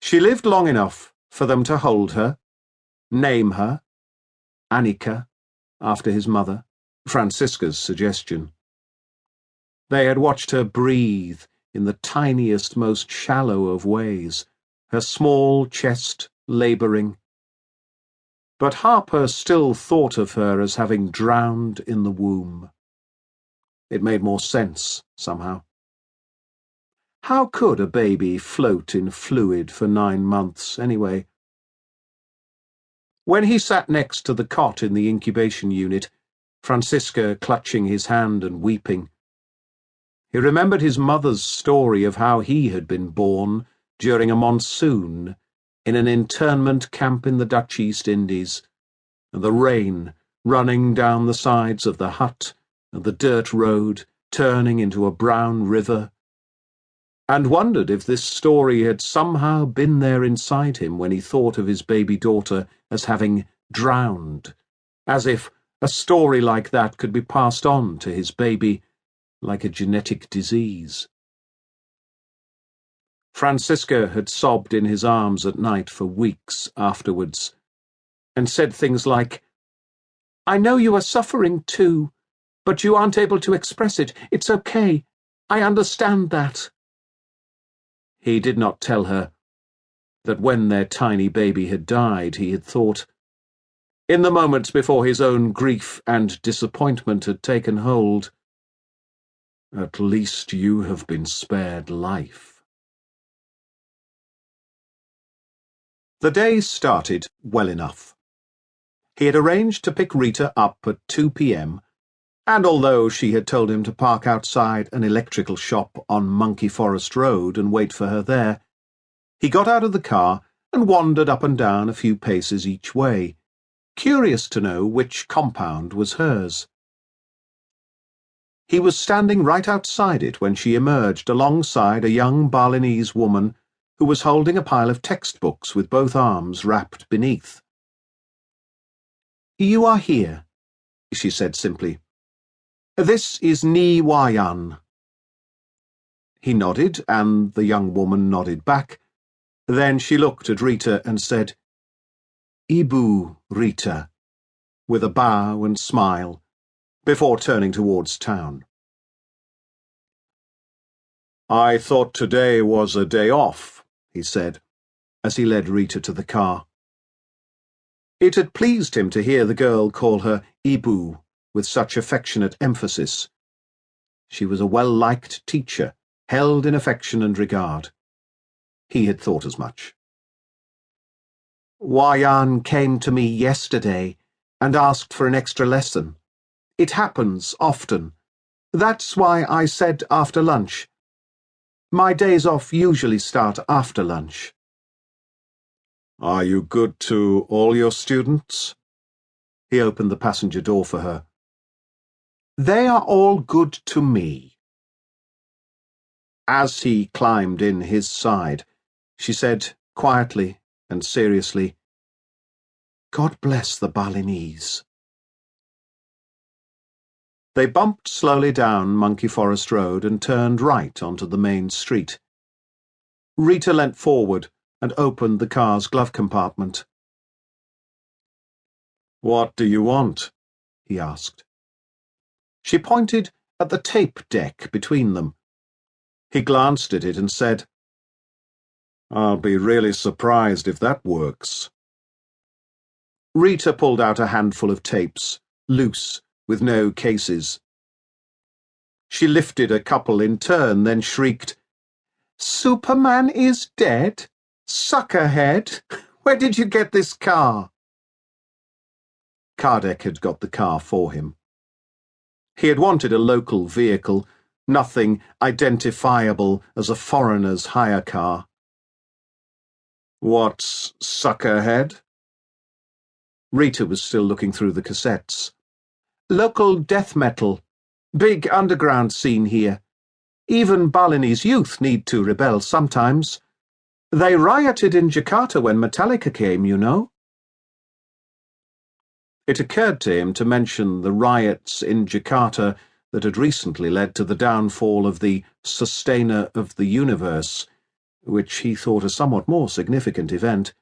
She lived long enough for them to hold her, name her, Annika, after his mother, Francisca's suggestion. They had watched her breathe in the tiniest, most shallow of ways, her small chest labouring. But Harper still thought of her as having drowned in the womb. It made more sense, somehow. How could a baby float in fluid for 9 months, anyway? When he sat next to the cot in the incubation unit, Francisca clutching his hand and weeping, he remembered his mother's story of how he had been born during a monsoon in an internment camp in the Dutch East Indies, and the rain running down the sides of the hut and the dirt road turning into a brown river, and wondered if this story had somehow been there inside him when he thought of his baby daughter as having drowned, as if a story like that could be passed on to his baby like a genetic disease. Francisca had sobbed in his arms at night for weeks afterwards, and said things like, "I know you are suffering too, but you aren't able to express it. It's okay. I understand that." He did not tell her that when their tiny baby had died, he had thought, in the moments before his own grief and disappointment had taken hold, "At least you have been spared life." The day started well enough. He had arranged to pick Rita up at 2 p.m., and although she had told him to park outside an electrical shop on Monkey Forest Road and wait for her there, he got out of the car and wandered up and down a few paces each way, curious to know which compound was hers. He was standing right outside it when she emerged alongside a young Balinese woman who was holding a pile of textbooks with both arms wrapped beneath. "You are here," she said simply. "This is Ni Wayan." He nodded, and the young woman nodded back. Then she looked at Rita and said, "Ibu, Rita," with a bow and smile, before turning towards town. "I thought today was a day off," he said, as he led Rita to the car. It had pleased him to hear the girl call her Ibu with such affectionate emphasis. She was a well-liked teacher, held in affection and regard. He had thought as much. "Wayan came to me yesterday and asked for an extra lesson. It happens often. That's why I said after lunch. My days off usually start after lunch." "Are you good to all your students?" He opened the passenger door for her. "They are all good to me." As he climbed in his side, she said quietly and seriously, "God bless the Balinese." They bumped slowly down Monkey Forest Road and turned right onto the main street. Rita leant forward and opened the car's glove compartment. "What do you want?" he asked. She pointed at the tape deck between them. He glanced at it and said, "I'll be really surprised if that works." Rita pulled out a handful of tapes, loose, with no cases. She lifted a couple in turn, then shrieked, "Superman is dead? Suckerhead! Where did you get this car?" Kardec had got the car for him. He had wanted a local vehicle, nothing identifiable as a foreigner's hire car. "What's Suckerhead?" Rita was still looking through the cassettes. "Local death metal. Big underground scene here. Even Balinese youth need to rebel sometimes. They rioted in Jakarta when Metallica came, you know." It occurred to him to mention the riots in Jakarta that had recently led to the downfall of the Sustainer of the Universe, which he thought a somewhat more significant event,